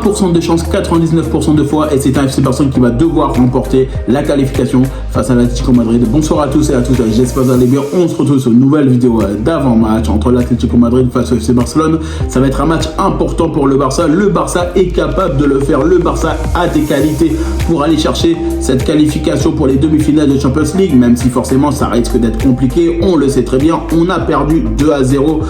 1% de chance 99% de fois, et c'est un FC Barcelone qui va devoir remporter la qualification face à l'Atlético Madrid. Bonsoir à tous et à toutes, j'espère que vous allez bien. On se retrouve sur une nouvelle vidéo d'avant-match entre l'Atlético Madrid face au FC Barcelone. Ça va être un match important pour le Barça. Le Barça est capable de le faire. Le Barça a des qualités pour aller chercher cette qualification pour les demi-finales de Champions League, même si forcément ça risque d'être compliqué. On le sait très bien, on a perdu 2-0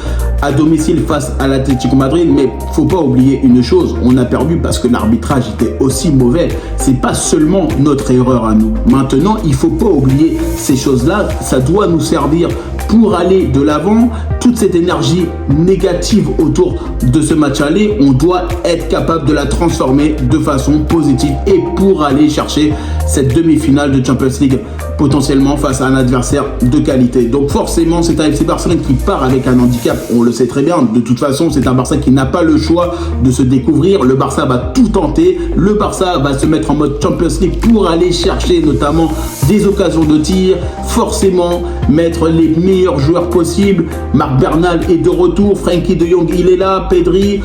à domicile face à l'Atlético Madrid, mais faut pas oublier une chose, on a perdu parce que l'arbitrage était aussi mauvais. C'est pas seulement notre erreur à nous. Maintenant, il faut pas oublier ces choses-là, ça doit nous servir pour aller de l'avant. Toute cette énergie négative autour de ce match aller, on doit être capable de la transformer de façon positive et pour aller chercher cette demi-finale de Champions League potentiellement face à un adversaire de qualité. Donc forcément, c'est un FC Barcelone qui part avec un handicap, on le sait très bien. De toute façon, c'est un Barça qui n'a pas le choix de se découvrir. Le Barça va tout tenter. Le Barça va se mettre en mode Champions League pour aller chercher notamment des occasions de tir, forcément mettre les meilleurs joueurs possibles. Marc Bernal est de retour, Frenkie de Jong il est là, Pedri,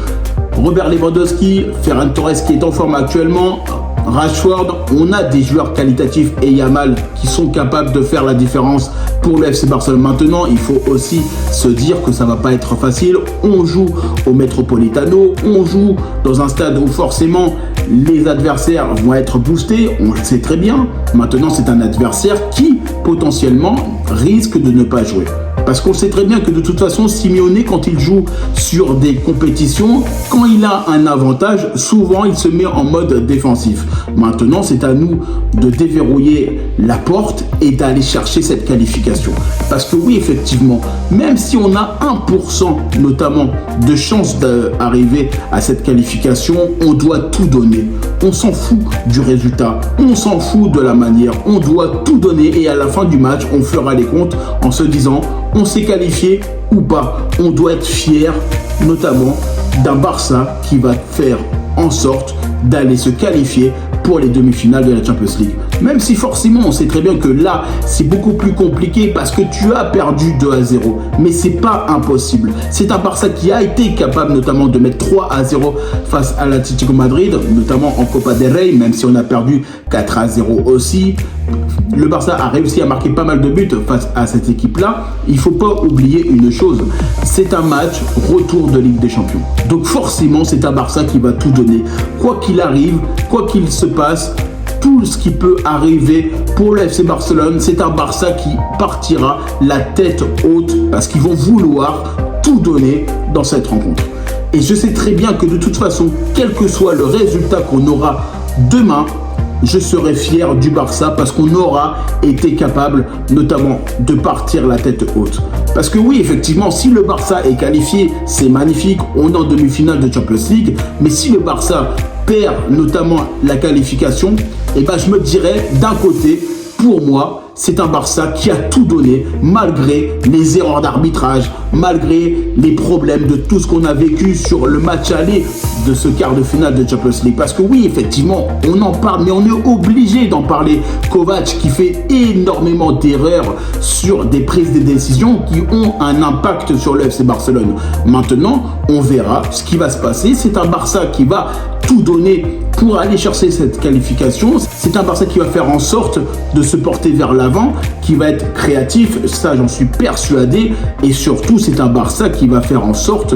Robert Lewandowski, Ferran Torres qui est en forme actuellement, Rashford, on a des joueurs qualitatifs et Yamal qui sont capables de faire la différence pour le FC Barcelone. Maintenant, il faut aussi se dire que ça va pas être facile. On joue au Metropolitano, on joue dans un stade où forcément les adversaires vont être boostés, on le sait très bien. Maintenant, c'est un adversaire qui potentiellement risque de ne pas jouer. Parce qu'on sait très bien que de toute façon, Simeone, quand il joue sur des compétitions, quand il a un avantage, souvent il se met en mode défensif. Maintenant, c'est à nous de déverrouiller la porte et d'aller chercher cette qualification. Parce que oui, effectivement, même si on a 1% notamment de chance d'arriver à cette qualification, on doit tout donner. On s'en fout du résultat, on s'en fout de la manière, on doit tout donner et à la fin du match, on fera les comptes en se disant on s'est qualifié ou pas. On doit être fier notamment d'un Barça qui va faire en sorte d'aller se qualifier pour les demi-finales de la Champions League. Même si forcément on sait très bien que là c'est beaucoup plus compliqué parce que tu as perdu 2-0, mais c'est pas impossible. C'est un Barça qui a été capable notamment de mettre 3-0 face à l'Atlético Madrid, notamment en Copa del Rey, même si on a perdu 4-0 aussi. Le Barça a réussi à marquer pas mal de buts face à cette équipe-là. Il ne faut pas oublier une chose, c'est un match retour de Ligue des Champions. Donc forcément, c'est un Barça qui va tout donner. Quoi qu'il arrive, quoi qu'il se passe, tout ce qui peut arriver pour le FC Barcelone, c'est un Barça qui partira la tête haute parce qu'ils vont vouloir tout donner dans cette rencontre. Et je sais très bien que de toute façon, quel que soit le résultat qu'on aura demain, je serai fier du Barça parce qu'on aura été capable notamment de partir la tête haute. Parce que oui, effectivement, si le Barça est qualifié, c'est magnifique, on est en demi-finale de Champions League, mais si le Barça perd notamment la qualification, eh ben je me dirais d'un côté, pour moi, c'est un Barça qui a tout donné malgré les erreurs d'arbitrage, malgré les problèmes de tout ce qu'on a vécu sur le match aller de ce quart de finale de Champions League. Parce que oui, effectivement, on en parle, mais on est obligé d'en parler. Kovac qui fait énormément d'erreurs sur des prises de décision qui ont un impact sur le FC Barcelone. Maintenant, on verra ce qui va se passer. C'est un Barça qui va tout donner pour aller chercher cette qualification. C'est un Barça qui va faire en sorte de se porter vers l'avant, qui va être créatif, ça j'en suis persuadé, et surtout c'est un Barça qui va faire en sorte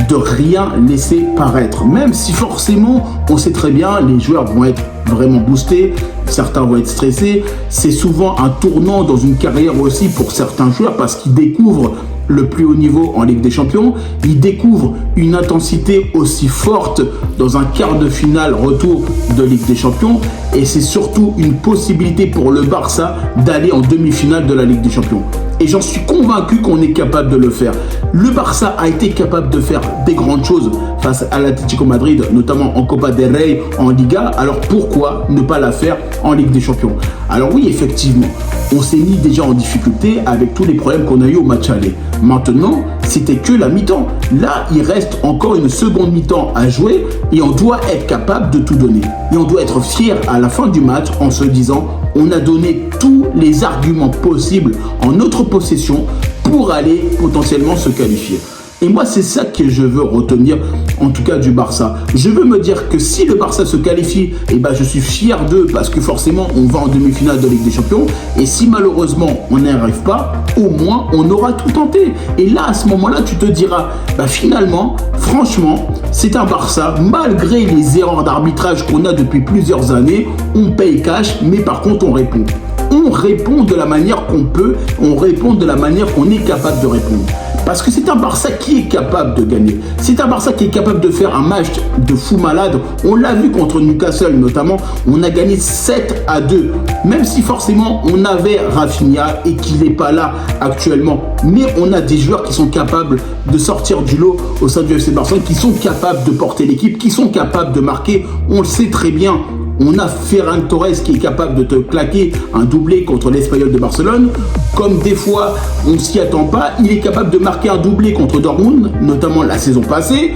de rien laisser paraître, même si forcément on sait très bien les joueurs vont être vraiment boostés, certains vont être stressés, c'est souvent un tournant dans une carrière aussi pour certains joueurs parce qu'ils découvrent le plus haut niveau en Ligue des Champions, ils découvrent une intensité aussi forte dans un quart de finale retour de Ligue des Champions et c'est surtout une possibilité pour le Barça d'aller en demi-finale de la Ligue des Champions. Et j'en suis convaincu qu'on est capable de le faire. Le Barça a été capable de faire des grandes choses face à l'Atlético Madrid, notamment en Copa del Rey, en Liga. Alors pourquoi ne pas la faire en Ligue des Champions? Alors oui, effectivement, on s'est mis déjà en difficulté avec tous les problèmes qu'on a eu au match aller. Maintenant, c'était que la mi-temps. Là, il reste encore une seconde mi-temps à jouer et on doit être capable de tout donner. Et on doit être fier à la fin du match en se disant on a donné tous les arguments possibles en notre possession pour aller potentiellement se qualifier. Et moi, c'est ça que je veux retenir, en tout cas du Barça. Je veux me dire que si le Barça se qualifie, eh ben, je suis fier d'eux parce que forcément, on va en demi-finale de Ligue des Champions. Et si malheureusement, on n'y arrive pas, au moins, on aura tout tenté. Et là, à ce moment-là, tu te diras, bah, finalement, franchement, c'est un Barça, malgré les erreurs d'arbitrage qu'on a depuis plusieurs années, on paye cash, mais par contre, on répond. On répond de la manière qu'on peut, on répond de la manière qu'on est capable de répondre. Parce que c'est un Barça qui est capable de gagner. C'est un Barça qui est capable de faire un match de fou malade. On l'a vu contre Newcastle notamment. On a gagné 7-2. Même si forcément on avait Rafinha et qu'il n'est pas là actuellement. Mais on a des joueurs qui sont capables de sortir du lot au sein du FC Barcelone, qui sont capables de porter l'équipe, qui sont capables de marquer. On le sait très bien. On a Ferran Torres qui est capable de te claquer un doublé contre l'Espagnol de Barcelone. Comme des fois, on ne s'y attend pas, il est capable de marquer un doublé contre Dortmund, notamment la saison passée.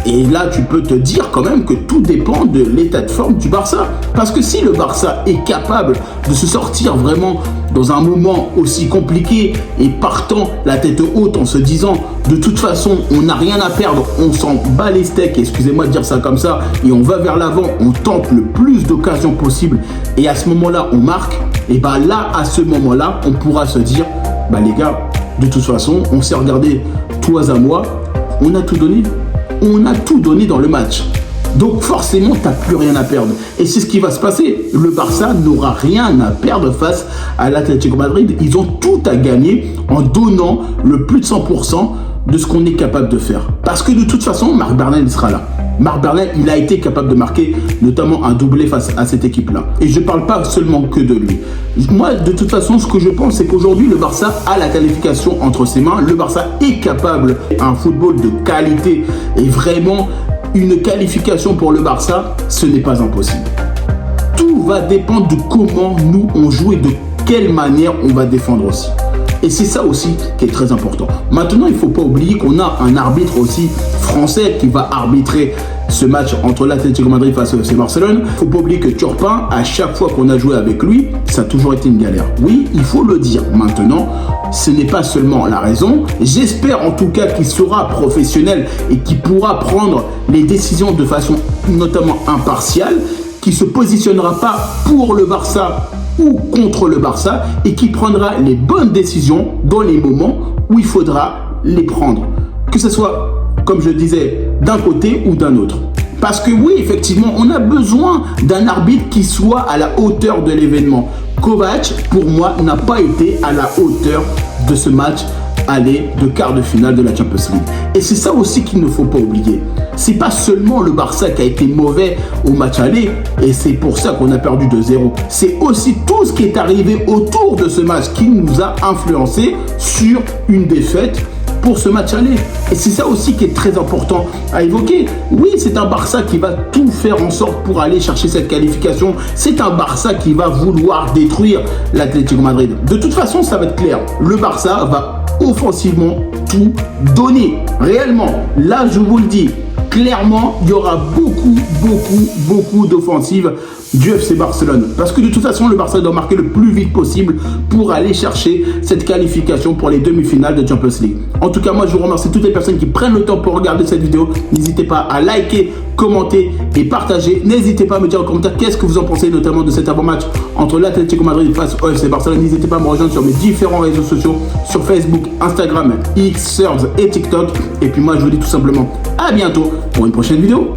Et là, tu peux te dire quand même que tout dépend de l'état de forme du Barça. Parce que si le Barça est capable de se sortir vraiment dans un moment aussi compliqué et partant la tête haute en se disant de toute façon, on n'a rien à perdre, on s'en bat les steaks, excusez-moi de dire ça comme ça, et on va vers l'avant, on tente le plus d'occasions possible et à ce moment-là, on marque, et bien là, à ce moment-là, on pourra se dire, bah les gars, de toute façon, on s'est regardé toi à moi, on a tout donné. On a tout donné dans le match. Donc forcément, tu n'as plus rien à perdre. Et c'est ce qui va se passer. Le Barça n'aura rien à perdre face à l'Atlético Madrid. Ils ont tout à gagner en donnant le plus de 100% de ce qu'on est capable de faire. Parce que de toute façon, Marc Bernal sera là. Marc Bernal, il a été capable de marquer notamment un doublé face à cette équipe-là. Et je ne parle pas seulement que de lui. Moi, de toute façon, ce que je pense, c'est qu'aujourd'hui, le Barça a la qualification entre ses mains. Le Barça est capable d'un football de qualité. Et vraiment, une qualification pour le Barça, ce n'est pas impossible. Tout va dépendre de comment nous, on joue et de quelle manière on va défendre aussi. Et c'est ça aussi qui est très important. Maintenant, il ne faut pas oublier qu'on a un arbitre aussi français qui va arbitrer ce match entre l'Atlético Madrid face au FC Barcelone. Il ne faut pas oublier que Turpin, à chaque fois qu'on a joué avec lui, ça a toujours été une galère. Oui, il faut le dire. Maintenant, ce n'est pas seulement la raison. J'espère en tout cas qu'il sera professionnel et qu'il pourra prendre les décisions de façon notamment impartiale, qui ne se positionnera pas pour le Barça ou contre le Barça et qui prendra les bonnes décisions dans les moments où il faudra les prendre. Que ce soit, comme je disais, d'un côté ou d'un autre. Parce que oui, effectivement, on a besoin d'un arbitre qui soit à la hauteur de l'événement. Kovac, pour moi, n'a pas été à la hauteur de ce match aller de quart de finale de la Champions League. Et c'est ça aussi qu'il ne faut pas oublier. C'est pas seulement le Barça qui a été mauvais au match aller et c'est pour ça qu'on a perdu 2-0. C'est aussi tout ce qui est arrivé autour de ce match qui nous a influencé sur une défaite pour ce match aller. Et c'est ça aussi qui est très important à évoquer. Oui, c'est un Barça qui va tout faire en sorte pour aller chercher cette qualification. C'est un Barça qui va vouloir détruire l'Atlético Madrid. De toute façon, ça va être clair. Le Barça va offensivement tout donner. Réellement, là, je vous le dis, clairement, il y aura beaucoup d'offensives du FC Barcelone. Parce que de toute façon, le Barça doit marquer le plus vite possible pour aller chercher cette qualification pour les demi-finales de Champions League. En tout cas, moi, je vous remercie toutes les personnes qui prennent le temps pour regarder cette vidéo. N'hésitez pas à liker, commenter et partager. N'hésitez pas à me dire en commentaire qu'est-ce que vous en pensez, notamment de cet avant-match entre l'Atlético Madrid face au FC Barcelone. N'hésitez pas à me rejoindre sur mes différents réseaux sociaux, sur Facebook, Instagram, X, Threads et TikTok. Et puis moi, je vous dis tout simplement à bientôt pour une prochaine vidéo.